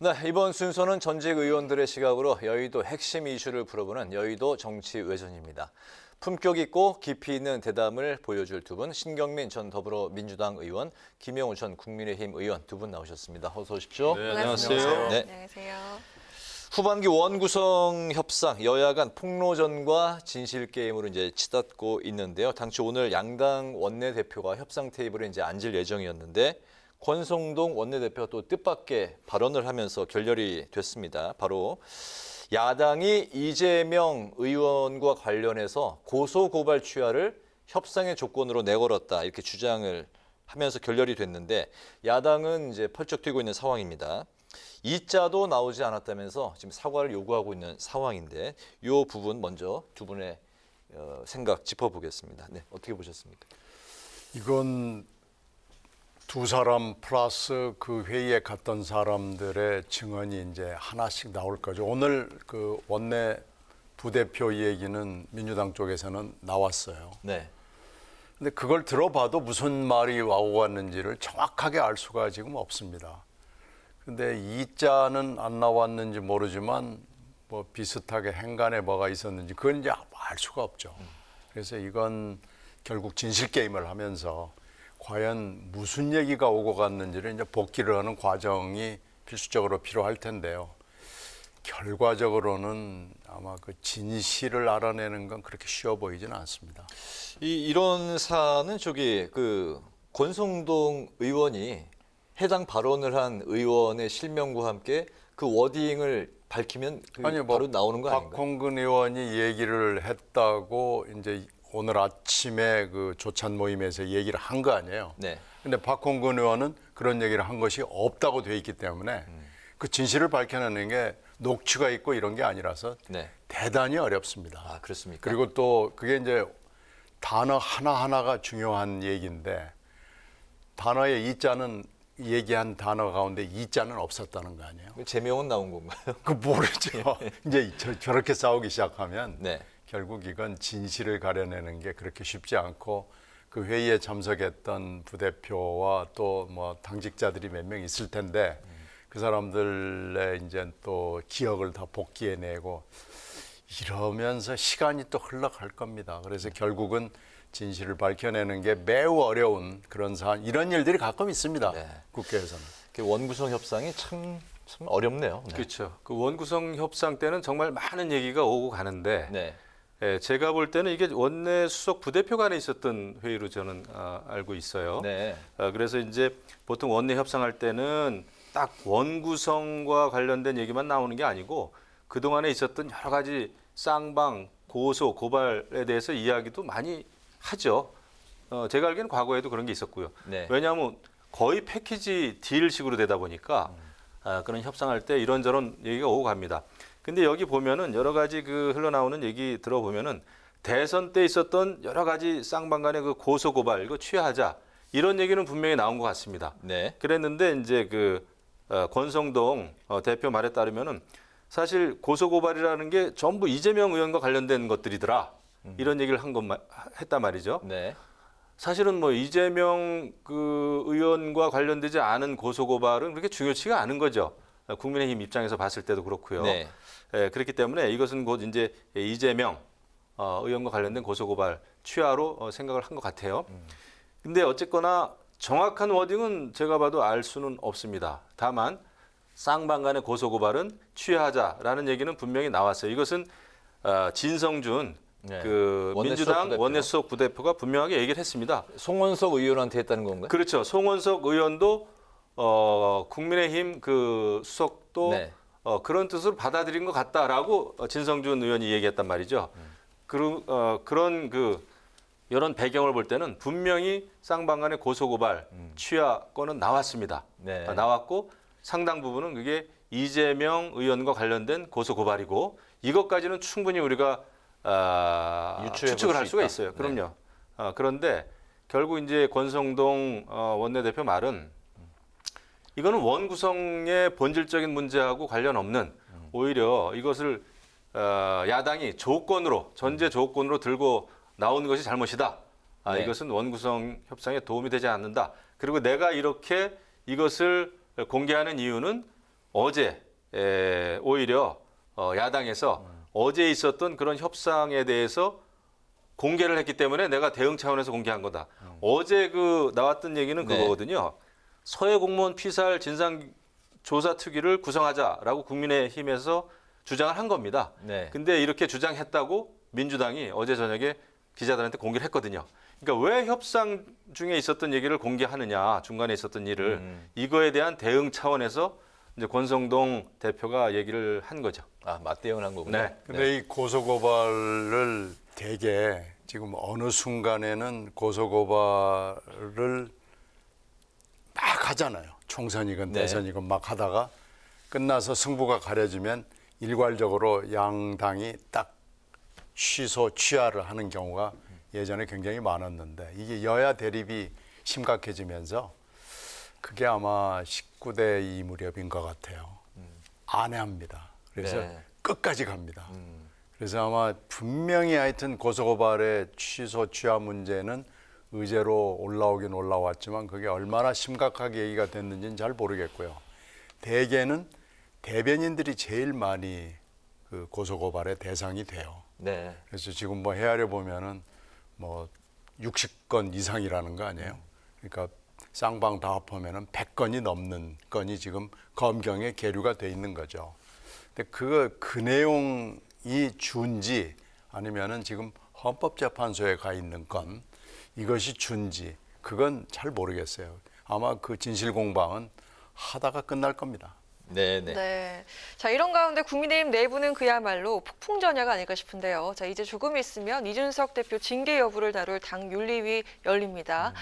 네, 이번 순서는 전직 의원들의 시각으로 여의도 핵심 이슈를 풀어보는 여의도 정치 외전입니다. 품격 있고 깊이 있는 대담을 보여줄 두 분, 신경민 전 더불어민주당 의원, 김영우 전 국민의힘 의원 두 분 나오셨습니다. 어서 오십시오. 네, 안녕하세요. 네. 안녕하세요. 후반기 원구성 협상, 여야 간 폭로전과 진실 게임으로 이제 치닫고 있는데요. 당초 오늘 양당 원내대표가 협상 테이블에 이제 앉을 예정이었는데 권성동 원내대표가 또 뜻밖의 발언을 하면서 결렬이 됐습니다. 바로 야당이 이재명 의원과 관련해서 고소고발 취하를 협상의 조건으로 내걸었다 이렇게 주장을 하면서 결렬이 됐는데 야당은 이제 펄쩍 뛰고 있는 상황입니다. 이자도 나오지 않았다면서 지금 사과를 요구하고 있는 상황인데 이 부분 먼저 두 분의 생각 짚어보겠습니다. 네, 어떻게 보셨습니까? 이건 두 사람 플러스 그 회의에 갔던 사람들의 증언이 이제 하나씩 나올 거죠. 오늘 그 원내 부대표 얘기는 민주당 쪽에서는 나왔어요. 네. 근데 그걸 들어봐도 무슨 말이 와고 갔는지를 정확하게 알 수가 지금 없습니다. 근데 이자는 안 나왔는지 모르지만 뭐 비슷하게 행간에 뭐가 있었는지 그건 이제 알 수가 없죠. 그래서 이건 결국 진실 게임을 하면서 과연 무슨 얘기가 오고 갔는지를 이제 복기를 하는 과정이 필수적으로 필요할 텐데요. 결과적으로는 아마 그 진실을 알아내는 건 그렇게 쉬워 보이지는 않습니다. 이런 사안은 저기 그 권성동 의원이 해당 발언을 한 의원의 실명과 함께 그 워딩을 밝히면 바로 나오는 거 아닌가요? 박홍근 의원이 얘기를 했다고 이제 오늘 아침에 그 조찬 모임에서 얘기를 한 거 아니에요. 네. 근데 박홍근 의원은 그런 얘기를 한 것이 없다고 돼 있기 때문에 그 진실을 밝혀내는 게 녹취가 있고 이런 게 아니라서 네. 대단히 어렵습니다. 아, 그렇습니까? 그리고 또 그게 이제 단어 하나하나가 중요한 얘기인데 단어의 이자는 얘기한 단어 가운데 이자는 없었다는 거 아니에요? 제명은 나온 건가요? 그 모르죠. 이제 저렇게 싸우기 시작하면 네. 결국 이건 진실을 가려내는 게 그렇게 쉽지 않고 그 회의에 참석했던 부대표와 또 뭐 당직자들이 몇 명 있을 텐데 그 사람들의 이제 또 기억을 다 복귀해내고 이러면서 시간이 또 흘러갈 겁니다. 그래서 결국은 진실을 밝혀내는 게 매우 어려운 그런 사안, 이런 일들이 가끔 있습니다. 네. 국회에서는. 원구성 협상이 참 어렵네요. 네. 그렇죠. 그 원구성 협상 때는 정말 많은 얘기가 오고 가는데 네. 제가 볼 때는 이게 원내 수석 부대표 간에 있었던 회의로 저는 알고 있어요. 네. 그래서 이제 보통 원내 협상할 때는 딱 원구성과 관련된 얘기만 나오는 게 아니고 그동안에 있었던 여러 가지 쌍방, 고소, 고발에 대해서 이야기도 많이 하죠. 제가 알기에는 과거에도 그런 게 있었고요. 네. 왜냐하면 거의 패키지 딜식으로 되다 보니까 그런 협상할 때 이런저런 얘기가 오고 갑니다. 근데 여기 보면은 여러 가지 그 흘러나오는 얘기 들어보면은 대선 때 있었던 여러 가지 쌍방 간의 그 고소 고발 이거 취하하자 이런 얘기는 분명히 나온 것 같습니다. 네. 그랬는데 이제 그 권성동 대표 말에 따르면은 사실 고소 고발이라는 게 전부 이재명 의원과 관련된 것들이더라. 이런 얘기를 했단 말이죠. 네. 사실은 뭐 이재명 그 의원과 관련되지 않은 고소 고발은 그렇게 중요치가 않은 거죠. 국민의힘 입장에서 봤을 때도 그렇고요. 네. 그렇기 때문에 이것은 곧 이제 이재명 의원과 관련된 고소 고발 취하로 생각을 한 것 같아요. 근데 어쨌거나 정확한 워딩은 제가 봐도 알 수는 없습니다. 다만 쌍방 간의 고소 고발은 취하자라는 얘기는 분명히 나왔어요. 이것은 진성준 네. 그 민주당 부대표. 원내수석 부대표가 분명하게 얘기를 했습니다. 송원석 의원한테 했다는 건가요? 그렇죠. 송원석 의원도 국민의힘 그 수석도 네. 그런 뜻으로 받아들인 것 같다라고 진성준 의원이 얘기했단 말이죠. 그런 이런 배경을 볼 때는 분명히 쌍방 간의 고소고발 취하 건은 나왔습니다. 네. 나왔고 상당 부분은 그게 이재명 의원과 관련된 고소고발이고 이것까지는 충분히 우리가 추측을 할 수가 있어요. 그럼요. 그런데 결국 이제 권성동 원내대표 말은 이거는 원구성의 본질적인 문제하고 관련 없는 오히려 이것을 야당이 조건으로 전제 조건으로 들고 나오는 것이 잘못이다. 네. 이것은 원구성 협상에 도움이 되지 않는다. 그리고 내가 이렇게 이것을 공개하는 이유는 어제 오히려 야당에서 어제 있었던 그런 협상에 대해서 공개를 했기 때문에 내가 대응 차원에서 공개한 거다. 어제 그 나왔던 얘기는 네. 그거거든요. 서해 공무원 피살 진상조사특위를 구성하자라고 국민의힘에서 주장을 한 겁니다. 네. 근데 이렇게 주장했다고 민주당이 어제 저녁에 기자들한테 공개를 했거든요. 그러니까 왜 협상 중에 있었던 얘기를 공개하느냐, 중간에 있었던 일을 이거에 대한 대응 차원에서 이제 권성동 대표가 얘기를 한 거죠. 아, 맞대응을 한 거군요. 네. 근데 이 고소고발을 되게 지금 어느 순간에는 고소고발을 막 하잖아요. 총선이건 네. 대선이건 막 하다가 끝나서 승부가 가려지면 일괄적으로 양당이 딱 취소, 취하를 하는 경우가 예전에 굉장히 많았는데 이게 여야 대립이 심각해지면서 그게 아마 19대 2 무렵인 것 같아요. 안해합니다. 그래서 네. 끝까지 갑니다. 그래서 아마 분명히 하여튼 고소고발의 취소, 취하 문제는 의제로 올라오긴 올라왔지만 그게 얼마나 심각하게 얘기가 됐는지는 잘 모르겠고요. 대개는 대변인들이 제일 많이 그 고소고발의 대상이 돼요. 네. 그래서 지금 뭐 헤아려 보면은 뭐 60건 이상이라는 거 아니에요. 그러니까 쌍방 다 합하면은 100건이 넘는 건이 지금 검경에 계류가 돼 있는 거죠. 근데 그 내용이 준지 아니면은 지금 헌법재판소에 가 있는 건 이것이 준지 그건 잘 모르겠어요. 아마 그 진실 공방은 하다가 끝날 겁니다. 네. 네. 자, 이런 가운데 국민의힘 내부는 그야말로 폭풍전야가 아닐까 싶은데요. 자, 이제 조금 있으면 이준석 대표 징계 여부를 다룰 당 윤리위 열립니다.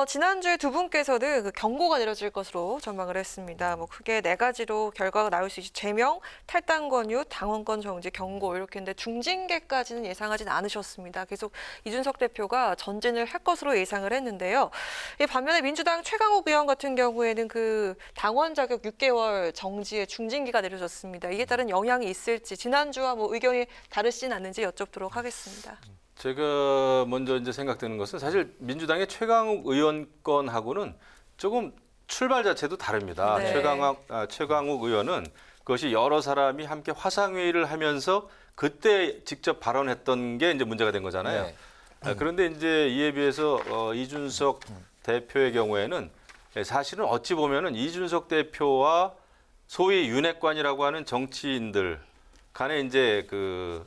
지난주에 두 분께서는 그 경고가 내려질 것으로 전망을 했습니다. 뭐 크게 네 가지로 결과가 나올 수 있지. 제명, 탈당 권유, 당원권 정지, 경고 이렇게 했는데 중징계까지는 예상하진 않으셨습니다. 계속 이준석 대표가 전진을 할 것으로 예상을 했는데요. 이 반면에 민주당 최강욱 의원 같은 경우에는 그 당원 자격 6개월 정지의 중징계가 내려졌습니다. 이에 따른 영향이 있을지 지난주와 뭐 의견이 다르진 않는지 여쭙도록 하겠습니다. 제가 먼저 이제 생각되는 것은 사실 민주당의 최강욱 의원 건하고는 조금 출발 자체도 다릅니다. 네. 최강욱 의원은 그것이 여러 사람이 함께 화상회의를 하면서 그때 직접 발언했던 게 이제 문제가 된 거잖아요. 네. 그런데 이제 이에 비해서 이준석 대표의 경우에는 사실은 어찌 보면은 이준석 대표와 소위 윤핵관이라고 하는 정치인들 간에 이제 그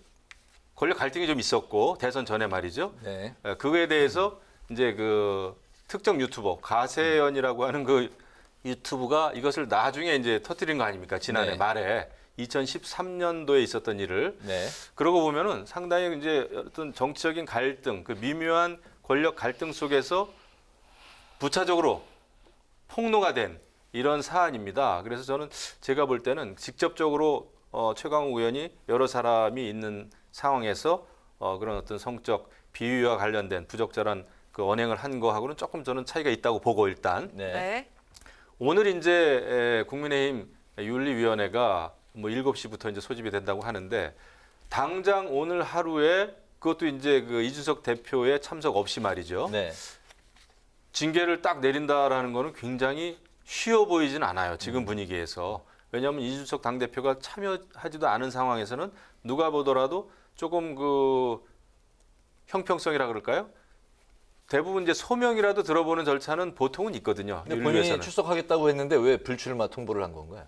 권력 갈등이 좀 있었고 대선 전에 말이죠. 네. 그거에 대해서 이제 그 특정 유튜버 가세연이라고 하는 그 유튜브가 이것을 나중에 이제 터뜨린 거 아닙니까? 지난해 네. 말에 2013년도에 있었던 일을 네. 그러고 보면은 상당히 이제 어떤 정치적인 갈등, 그 미묘한 권력 갈등 속에서 부차적으로 폭로가 된 이런 사안입니다. 그래서 저는 제가 볼 때는 직접적으로 최강욱 의원이 여러 사람이 있는 상황에서 그런 어떤 성적 비위와 관련된 부적절한 그 언행을 한 거하고는 조금 저는 차이가 있다고 보고 일단 네. 네. 오늘 이제 국민의힘 윤리위원회가 뭐 7시부터 이제 소집이 된다고 하는데 당장 오늘 하루에 그것도 이제 그 이준석 대표의 참석 없이 말이죠. 네. 징계를 딱 내린다라는 거는 굉장히 쉬워 보이진 않아요. 지금 분위기에서. 왜냐하면 이준석 당대표가 참여하지도 않은 상황에서는 누가 보더라도 조금 그 형평성이라 그럴까요? 대부분 이제 소명이라도 들어보는 절차는 보통은 있거든요. 근데 본인이 윤리위에서는. 출석하겠다고 했는데 왜 불출마 통보를 한 건가요?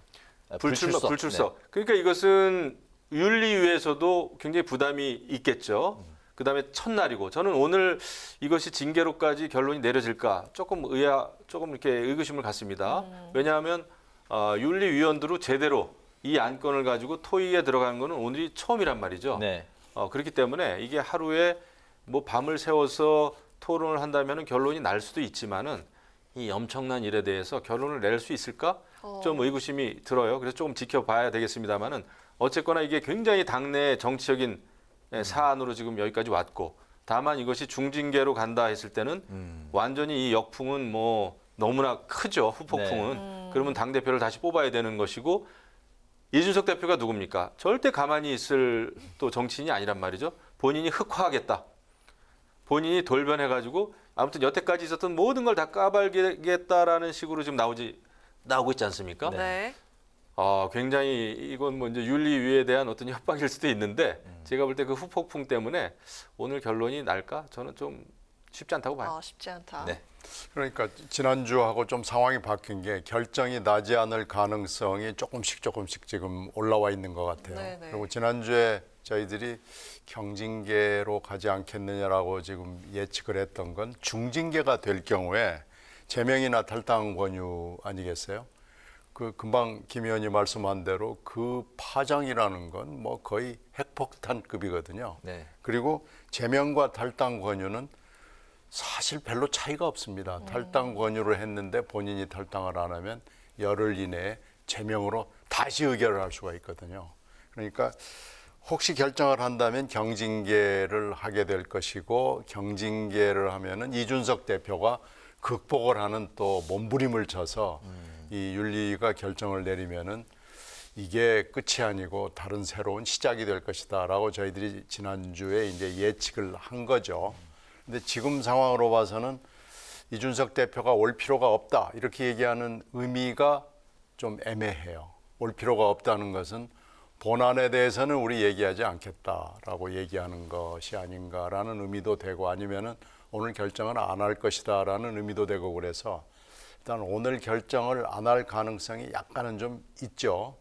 아, 불출석. 그러니까 이것은 윤리위에서도 굉장히 부담이 있겠죠. 그다음에 첫날이고 저는 오늘 이것이 징계로까지 결론이 내려질까 조금 이렇게 의구심을 갖습니다. 왜냐하면 윤리위원들로 제대로 이 안건을 가지고 토의에 들어가는 거는 오늘이 처음이란 말이죠. 네. 그렇기 때문에 이게 하루에 뭐 밤을 새워서 토론을 한다면 결론이 날 수도 있지만은 이 엄청난 일에 대해서 결론을 낼 수 있을까? 좀 의구심이 들어요. 그래서 조금 지켜봐야 되겠습니다만은 어쨌거나 이게 굉장히 당내 정치적인 사안으로 지금 여기까지 왔고 다만 이것이 중징계로 간다 했을 때는 완전히 이 역풍은 뭐 너무나 크죠. 후폭풍은. 그러면 당대표를 다시 뽑아야 되는 것이고 이준석 대표가 누굽니까? 절대 가만히 있을 또 정치인이 아니란 말이죠. 본인이 흑화하겠다. 본인이 돌변해가지고 아무튼 여태까지 있었던 모든 걸 다 까발겠다라는 식으로 지금 나오고 있지 않습니까? 네. 굉장히 이건 뭐 이제 윤리위에 대한 어떤 협박일 수도 있는데 제가 볼 때 그 후폭풍 때문에 오늘 결론이 날까? 저는 좀 쉽지 않다고 봐요. 쉽지 않다. 네. 그러니까 지난주하고 좀 상황이 바뀐 게 결정이 나지 않을 가능성이 조금씩 지금 올라와 있는 것 같아요. 네네. 그리고 지난주에 저희들이 경징계로 가지 않겠느냐라고 지금 예측을 했던 건 중징계가 될 경우에 제명이나 탈당 권유 아니겠어요? 그 금방 김 의원이 말씀한 대로 그 파장이라는 건 뭐 거의 핵폭탄급이거든요. 네. 그리고 제명과 탈당 권유는 사실 별로 차이가 없습니다. 탈당 권유를 했는데 본인이 탈당을 안 하면 열흘 이내에 제명으로 다시 의결을 할 수가 있거든요. 그러니까 혹시 결정을 한다면 경징계를 하게 될 것이고 경징계를 하면은 이준석 대표가 극복을 하는 또 몸부림을 쳐서 이 윤리가 결정을 내리면은 이게 끝이 아니고 다른 새로운 시작이 될 것이다라고 저희들이 지난주에 이제 예측을 한 거죠. 근데 지금 상황으로 봐서는 이준석 대표가 올 필요가 없다 이렇게 얘기하는 의미가 좀 애매해요. 올 필요가 없다는 것은 본안에 대해서는 우리 얘기하지 않겠다라고 얘기하는 것이 아닌가라는 의미도 되고 아니면은 오늘 결정을 안 할 것이다라는 의미도 되고 그래서 일단 오늘 결정을 안 할 가능성이 약간은 좀 있죠.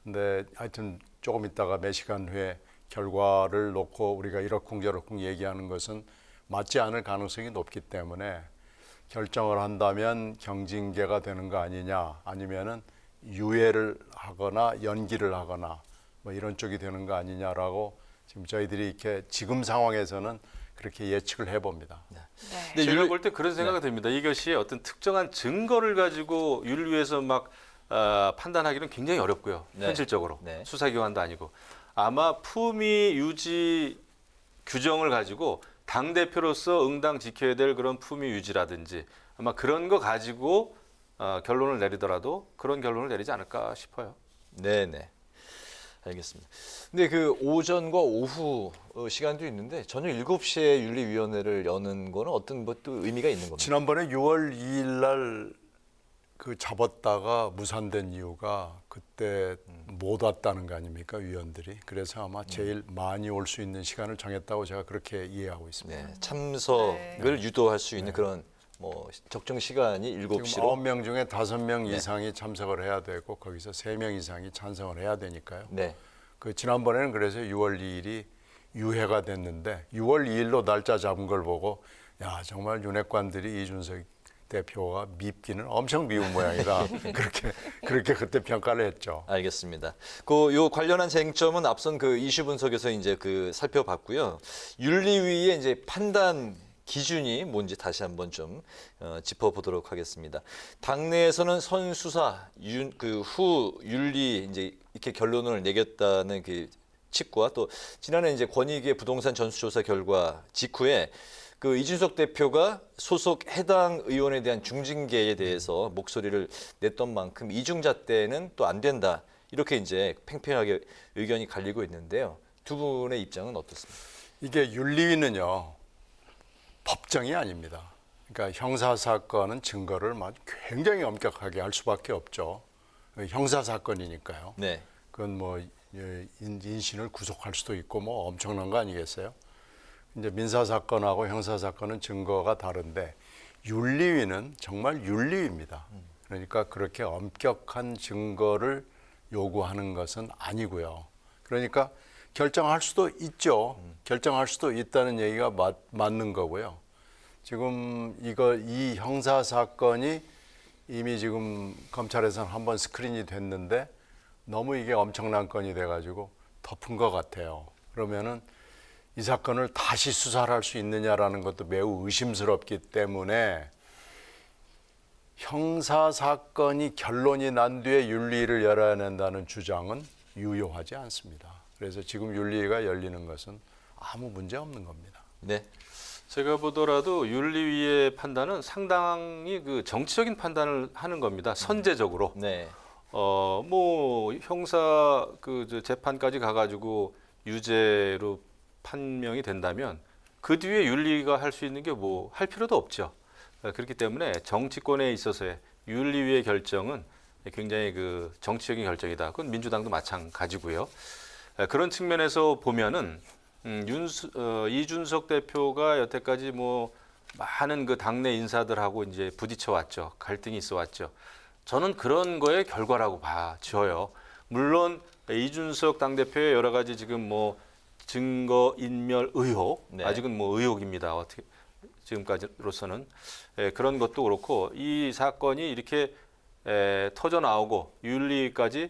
근데 하여튼 조금 있다가 몇 시간 후에 결과를 놓고 우리가 이러쿵저러쿵 얘기하는 것은 맞지 않을 가능성이 높기 때문에 결정을 한다면 경징계가 되는 거 아니냐 아니면은 유예를 하거나 연기를 하거나 뭐 이런 쪽이 되는 거 아니냐라고 지금 저희들이 이렇게 지금 상황에서는 그렇게 예측을 해봅니다. 네. 근데 제가 윤리- 볼 때 그런 생각이 듭니다. 이것이 어떤 특정한 증거를 가지고 윤리위에서 막 판단하기는 굉장히 어렵고요. 네. 현실적으로 네. 수사기관도 아니고 아마 품위 유지 규정을 가지고 당 대표로서 응당 지켜야 될 그런 품위 유지라든지 아마 그런 거 가지고 결론을 내리더라도 그런 결론을 내리지 않을까 싶어요. 네네. 알겠습니다. 근데 그 오전과 오후 시간도 있는데 저녁 7시에 윤리위원회를 여는 거는 어떤 것도 의미가 있는 겁니다. 지난번에 6월 2일 날 그 잡았다가 무산된 이유가 그때 못 왔다는 거 아닙니까 위원들이. 그래서 아마 제일 많이 올 수 있는 시간을 정했다고 제가 그렇게 이해하고 있습니다. 네, 참석을 유도할 수 있는 그런 뭐 적정 시간이 지금 7시로. 9명 중에 5명 이상이 참석을 해야 되고 거기서 3명 이상이 찬성을 해야 되니까요. 네. 그 지난번에는 그래서 6월 2일이 유해가 됐는데 6월 2일로 날짜 잡은 걸 보고 야 정말 윤핵관들이 이준석 대표가 밉기는 엄청 미운 모양이다. 그렇게 그때 평가를 했죠. 알겠습니다. 그 요 관련한 쟁점은 앞선 그 이슈 분석에서 이제 그 살펴봤고요. 윤리위의 이제 판단 기준이 뭔지 다시 한번 좀 짚어보도록 하겠습니다. 당내에서는 선수사 후 윤리 이제 이렇게 결론을 내겠다는 그 측과 또 지난해 이제 권익위의 부동산 전수조사 결과 직후에 그 이준석 대표가 소속 해당 의원에 대한 중징계에 대해서 목소리를 냈던 만큼 이중자 때는 또 안 된다. 이렇게 이제 팽팽하게 의견이 갈리고 있는데요. 두 분의 입장은 어떻습니까? 이게 윤리위는요 법정이 아닙니다. 그러니까 형사 사건은 증거를 굉장히 엄격하게 할 수밖에 없죠. 형사 사건이니까요. 네. 그건 뭐 인신을 구속할 수도 있고 뭐 엄청난 거 아니겠어요? 이제 민사 사건하고 형사 사건은 증거가 다른데 윤리위는 정말 윤리위입니다. 그러니까 그렇게 엄격한 증거를 요구하는 것은 아니고요. 그러니까 결정할 수도 있죠. 결정할 수도 있다는 얘기가 맞는 거고요. 지금 이 형사 사건이 이미 지금 검찰에서는 한번 스크린이 됐는데 너무 이게 엄청난 건이 돼가지고 덮은 것 같아요. 그러면은 이 사건을 다시 수사를 할 수 있느냐라는 것도 매우 의심스럽기 때문에 형사 사건이 결론이 난 뒤에 윤리를 열어야 된다는 주장은 유효하지 않습니다. 그래서 지금 윤리가 열리는 것은 아무 문제 없는 겁니다. 네. 제가 보더라도 윤리위의 판단은 상당히 그 정치적인 판단을 하는 겁니다. 선제적으로. 네. 뭐 형사 그 재판까지 가가지고 유죄로 판명이 된다면 그 뒤에 윤리가 할 수 있는 게 뭐 할 필요도 없죠. 그렇기 때문에 정치권에 있어서의 윤리위의 결정은 굉장히 그 정치적인 결정이다. 그건 민주당도 마찬가지고요. 그런 측면에서 보면은 이준석 대표가 여태까지 뭐 많은 그 당내 인사들하고 이제 부딪혀 왔죠. 갈등이 있어 왔죠. 저는 그런 거의 결과라고 봐져요. 물론 이준석 당대표의 여러 가지 지금 뭐 증거 인멸 의혹, 네. 아직은 뭐 의혹입니다. 어떻게 지금까지로서는 그런 것도 그렇고 이 사건이 이렇게 터져 나오고 윤리까지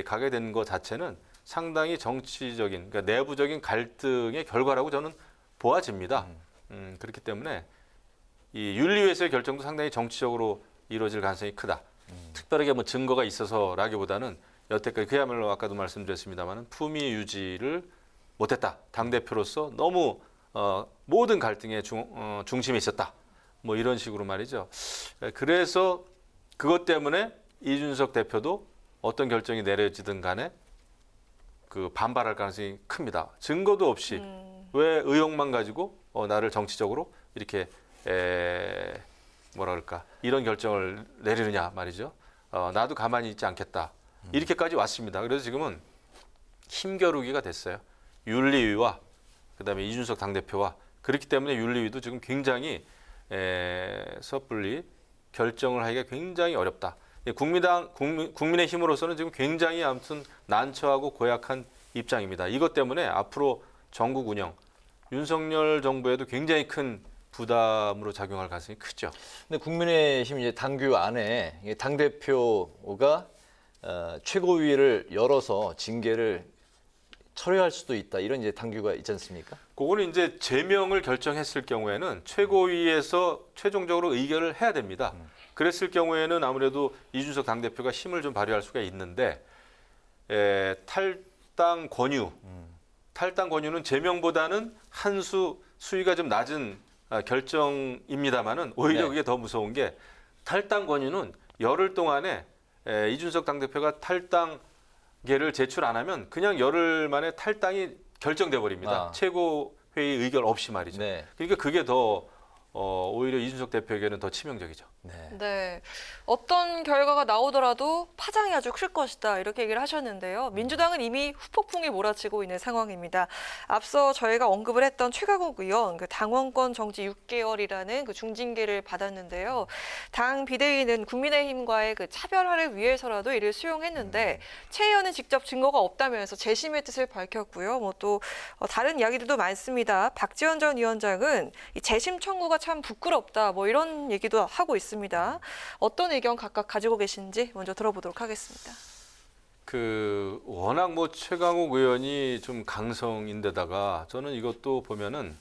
가게 된 것 자체는 상당히 정치적인, 그러니까 내부적인 갈등의 결과라고 저는 보아집니다. 그렇기 때문에 이 윤리위에서의 결정도 상당히 정치적으로 이루어질 가능성이 크다. 특별하게 뭐 증거가 있어서라기보다는 여태까지 그야말로 아까도 말씀드렸습니다만 품위 유지를 못했다. 당 대표로서 너무 모든 갈등의 중심에 있었다. 뭐 이런 식으로 말이죠. 그래서 그것 때문에 이준석 대표도 어떤 결정이 내려지든 간에 그 반발할 가능성이 큽니다. 증거도 없이 왜 의혹만 가지고 나를 정치적으로 이렇게 뭐라 그럴까 이런 결정을 내리느냐 말이죠. 나도 가만히 있지 않겠다. 이렇게까지 왔습니다. 그래서 지금은 힘겨루기가 됐어요. 윤리위와 그다음에 이준석 당대표와 그렇기 때문에 윤리위도 지금 굉장히 섣불리 결정을 하기가 굉장히 어렵다. 국민의 힘으로서는 지금 굉장히 아무튼 난처하고 고약한 입장입니다. 이것 때문에 앞으로 전국 운영, 윤석열 정부에도 굉장히 큰 부담으로 작용할 가능성이 크죠. 근데 국민의힘 이제 당규 안에 당 대표가 최고위를 열어서 징계를 철회할 수도 있다 이런 이제 당규가 있지 않습니까? 그거는 이제 제명을 결정했을 경우에는 최고위에서 최종적으로 의결을 해야 됩니다. 그랬을 경우에는 아무래도 이준석 당대표가 힘을 좀 발휘할 수가 있는데 탈당 권유는 제명보다는 한 수 수위가 좀 낮은 결정입니다만은 오히려 네. 그게 더 무서운 게 탈당 권유는 열흘 동안에 이준석 당대표가 탈당계를 제출 안 하면 그냥 열흘 만에 탈당이 결정돼 버립니다. 최고회의 의결 없이 말이죠. 네. 그러니까 그게 더 오히려 이준석 대표에게는 더 치명적이죠. 네. 네. 어떤 결과가 나오더라도 파장이 아주 클 것이다. 이렇게 얘기를 하셨는데요. 민주당은 이미 후폭풍이 몰아치고 있는 상황입니다. 앞서 저희가 언급을 했던 최강욱 의원, 그 당원권 정지 6개월이라는 그 중징계를 받았는데요. 당 비대위는 국민의힘과의 그 차별화를 위해서라도 이를 수용했는데 최 의원은 직접 증거가 없다면서 재심의 뜻을 밝혔고요. 뭐 또 다른 이야기들도 많습니다. 박지원 전 위원장은 이 재심 청구가 참 부끄럽다. 뭐 이런 얘기도 하고 있습니다. 어떤 의견 각각 가지고 계신지 먼저 들어보도록 하겠습니다. 그 워낙 뭐 최강욱 의원이 좀 강성인데다가 저는 이것도 보면은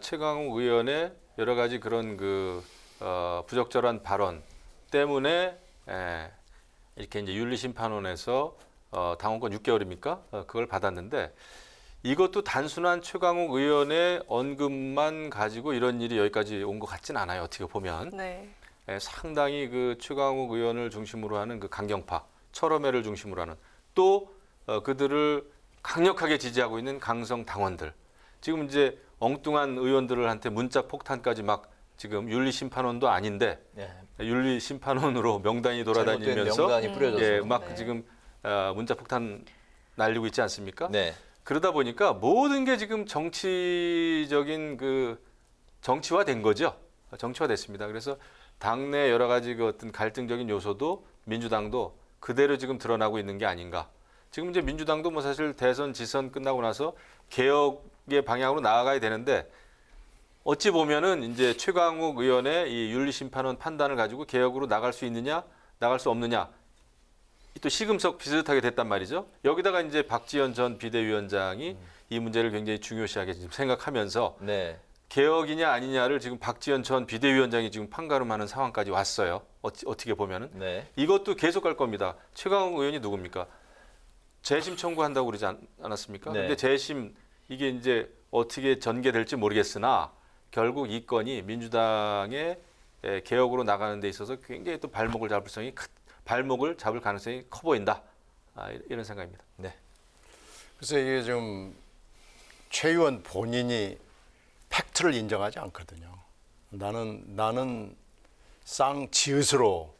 최강욱 의원의 여러 가지 그런 그 부적절한 발언 때문에 이렇게 이제 윤리심판원에서 당원권 6개월입니까? 그걸 받았는데 이것도 단순한 최강욱 의원의 언급만 가지고 이런 일이 여기까지 온 것 같진 않아요. 어떻게 보면. 네. 상당히 그 최강욱 의원을 중심으로 하는 그 강경파, 철험회를 중심으로 하는 또 그들을 강력하게 지지하고 있는 강성 당원들. 지금 이제 엉뚱한 의원들한테 문자 폭탄까지 막 지금 윤리심판원도 아닌데 네. 윤리심판원으로 명단이 돌아다니면서 명단이 뿌려져서. 막 네. 지금 문자 폭탄 날리고 있지 않습니까? 네. 그러다 보니까 모든 게 지금 정치적인 그 정치화된 거죠. 정치화됐습니다. 그래서 당내 여러 가지 그 어떤 갈등적인 요소도 민주당도 그대로 지금 드러나고 있는 게 아닌가. 지금 이제 민주당도 뭐 사실 대선 지선 끝나고 나서 개혁의 방향으로 나아가야 되는데 어찌 보면은 이제 최강욱 의원의 이 윤리심판원 판단을 가지고 개혁으로 나갈 수 있느냐, 나갈 수 없느냐. 또 시금석 비슷하게 됐단 말이죠. 여기다가 이제 박지원 전 비대위원장이 이 문제를 굉장히 중요시하게 지금 생각하면서 네. 개혁이냐 아니냐를 지금 박지원 전 비대위원장이 지금 판가름하는 상황까지 왔어요. 어떻게 보면은 네. 이것도 계속 갈 겁니다. 최강욱 의원이 누굽니까? 재심 청구한다고 그러지 않았습니까? 네. 근데 재심 이게 이제 어떻게 전개될지 모르겠으나 결국 이 건이 민주당의 개혁으로 나가는 데 있어서 굉장히 또 발목을 잡을 가능성이 커 보인다. 이런 생각입니다. 네. 그래서 이게 좀 최 의원 본인이 팩트를 인정하지 않거든요. 나는 쌍지읒으로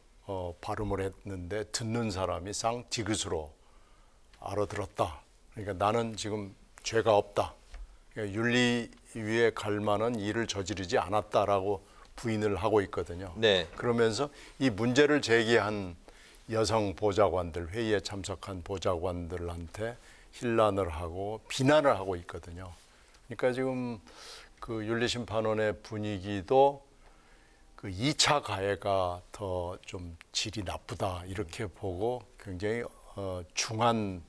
발음을 했는데 듣는 사람이 쌍지긋으로 알아들었다. 그러니까 나는 지금 죄가 없다. 그러니까 윤리위에 갈 만한 일을 저지르지 않았다라고 부인을 하고 있거든요. 네. 그러면서 이 문제를 제기한 여성 보좌관들, 회의에 참석한 보좌관들한테 힐난을 하고 비난을 하고 있거든요. 그러니까 지금 그 윤리심판원의 분위기도 그 2차 가해가 더 좀 질이 나쁘다 이렇게 보고 굉장히 중한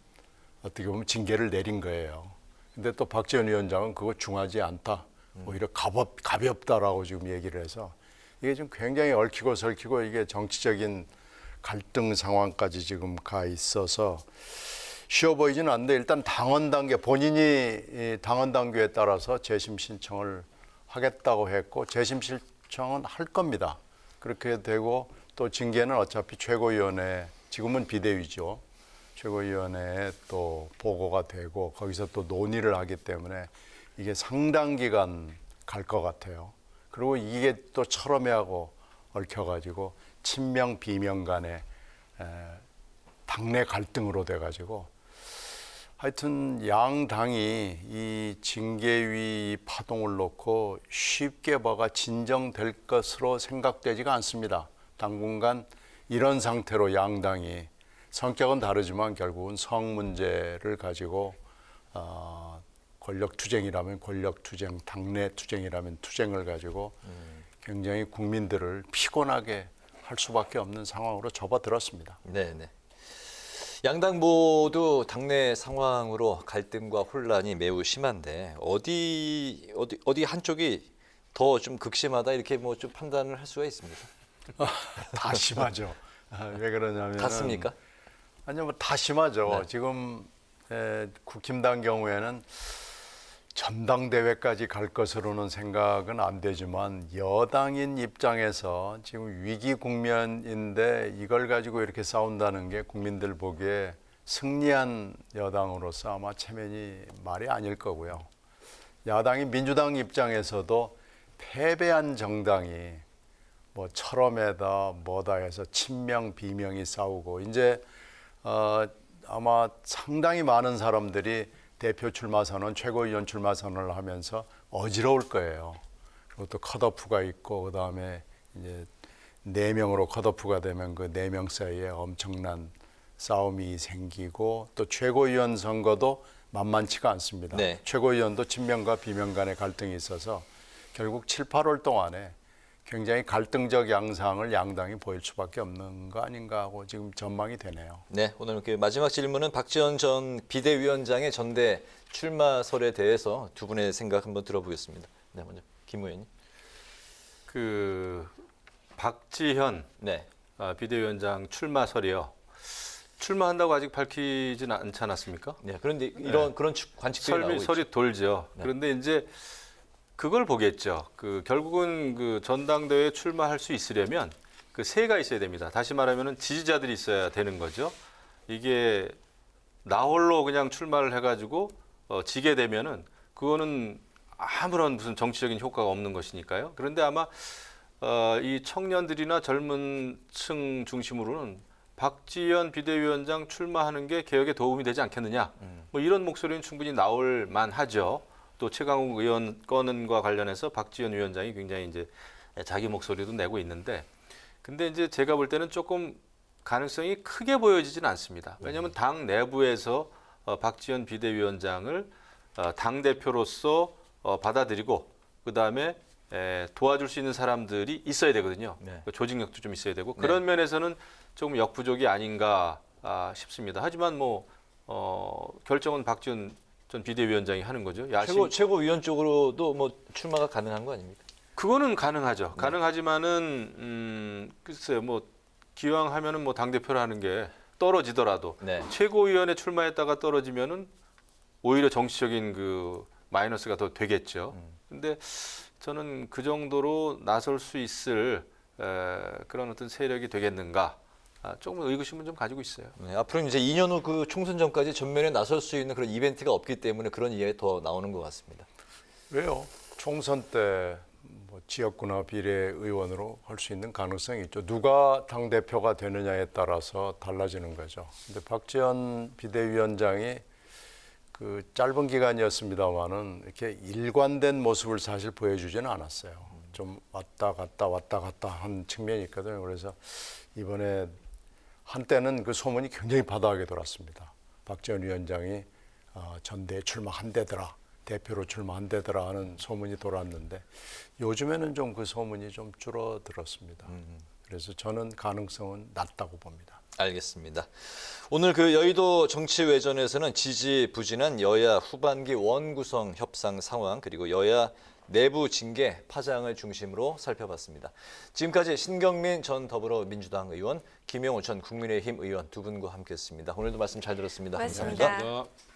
어떻게 보면 징계를 내린 거예요. 근데 또 박지원 위원장은 그거 중하지 않다. 오히려 가볍다라고 지금 얘기를 해서 이게 지금 굉장히 얽히고 설키고 이게 정치적인 갈등 상황까지 지금 가 있어서 쉬워 보이지는 않는데 일단 당원 단계 본인이 당원 단계에 따라서 재심 신청을 하겠다고 했고 재심 신청은 할 겁니다. 그렇게 되고 또 징계는 어차피 최고위원회 지금은 비대위죠. 최고위원회에 또 보고가 되고 거기서 또 논의를 하기 때문에 이게 상당 기간 갈 것 같아요. 그리고 이게 또 철험해하고 얽혀가지고 친명 비명 간의 당내 갈등으로 돼가지고 하여튼 양 당이 이 징계위 파동을 놓고 쉽게 뭐가 진정될 것으로 생각되지가 않습니다. 당분간 이런 상태로 양 당이 성격은 다르지만 결국은 성 문제를 가지고 권력 투쟁이라면 권력 투쟁, 당내 투쟁이라면 투쟁을 가지고 굉장히 국민들을 피곤하게 할 수밖에 없는 상황으로 접어들었습니다. 네, 네. 양당 모두 당내 상황으로 갈등과 혼란이 매우 심한데 어디 한쪽이 더 좀 극심하다 이렇게 뭐 좀 판단을 할 수가 있습니다. 다 심하죠. 왜 그러냐면 같습니까? 아니요, 뭐 다 심하죠. 네. 지금 국힘당 경우에는 전당대회까지 갈 것으로는 생각은 안 되지만 여당인 입장에서 지금 위기 국면인데 이걸 가지고 이렇게 싸운다는 게 국민들 보기에 승리한 여당으로서 아마 체면이 말이 아닐 거고요. 야당인 민주당 입장에서도 패배한 정당이 뭐 철험에다 뭐다 해서 친명 비명이 싸우고 이제 아마 상당히 많은 사람들이 대표 출마 선언, 최고위원 출마 선언을 하면서 어지러울 거예요. 그리고 또 컷오프가 있고 그다음에 이제 4명으로 컷오프가 되면 그 4명 사이에 엄청난 싸움이 생기고 또 최고위원 선거도 만만치가 않습니다. 네. 최고위원도 친명과 비명 간의 갈등이 있어서 결국 7, 8월 동안에 굉장히 갈등적 양상을 양당이 보일 수밖에 없는 거 아닌가 하고 지금 전망이 되네요. 네, 오늘 그 마지막 질문은 박지원 전 비대위원장의 전대 출마설에 대해서 두 분의 생각 한번 들어보겠습니다. 네, 먼저 김 의원님. 그 박지현 네, 비대위원장 출마설이요. 출마한다고 아직 밝히진 않지 않았습니까? 네. 그런데 이런 그런 관측들이 나오고 있죠. 설이 돌죠. 네. 그런데 이제 그걸 보겠죠. 그 결국은 그 전당대회에 출마할 수 있으려면 그 세가 있어야 됩니다. 다시 말하면은 지지자들이 있어야 되는 거죠. 이게 나 홀로 그냥 출마를 해가지고 지게 되면은 그거는 아무런 무슨 정치적인 효과가 없는 것이니까요. 그런데 아마 이 청년들이나 젊은 층 중심으로는 박지원 비대위원장 출마하는 게 개혁에 도움이 되지 않겠느냐. 뭐 이런 목소리는 충분히 나올 만하죠. 또 최강욱 의원 건과 관련해서 박지원 위원장이 굉장히 이제 자기 목소리도 내고 있는데, 근데 이제 제가 볼 때는 조금 가능성이 크게 보여지지는 않습니다. 왜냐하면 당 내부에서 박지원 비대위원장을 당 대표로서 받아들이고 그 다음에 도와줄 수 있는 사람들이 있어야 되거든요. 네. 그 조직력도 좀 있어야 되고 그런 면에서는 조금 역부족이 아닌가 싶습니다. 하지만 뭐 결정은 박지원 전 비대위원장이 하는 거죠. 최고위원 쪽으로도 뭐 출마가 가능한 거 아닙니까? 그거는 가능하죠. 가능하지만은 글쎄요, 뭐 기왕 하면은 뭐 당 대표를 하는 게 떨어지더라도 네. 최고위원에 출마했다가 떨어지면은 오히려 정치적인 그 마이너스가 더 되겠죠. 근데 저는 그 정도로 나설 수 있을 그런 어떤 세력이 되겠는가? 조금 의구심은 좀 가지고 있어요. 네, 앞으로 이제 2년 후 그 총선 전까지 전면에 나설 수 있는 그런 이벤트가 없기 때문에 그런 이야기 더 나오는 것 같습니다. 왜요? 총선 때 뭐 지역구나 비례의원으로 할 수 있는 가능성이 있죠. 누가 당대표가 되느냐에 따라서 달라지는 거죠. 근데 박지원 비대위원장이 그 짧은 기간이었습니다만은 이렇게 일관된 모습을 사실 보여주지는 않았어요. 좀 왔다 갔다 한 측면이 있거든요. 그래서 이번에 한때는 그 소문이 굉장히 바다하게 돌았습니다. 박지원 위원장이 전대에 출마한대더라, 대표로 출마한대더라 하는 소문이 돌았는데 요즘에는 좀 그 소문이 좀 줄어들었습니다. 그래서 저는 가능성은 낮다고 봅니다. 알겠습니다. 오늘 그 여의도 정치외전에서는 지지부진한 여야 후반기 원구성 협상 상황 그리고 여야 내부 징계 파장을 중심으로 살펴봤습니다. 지금까지 신경민 전 더불어민주당 의원, 김영우 전 국민의힘 의원 두 분과 함께했습니다. 오늘도 말씀 잘 들었습니다. 고맙습니다. 감사합니다.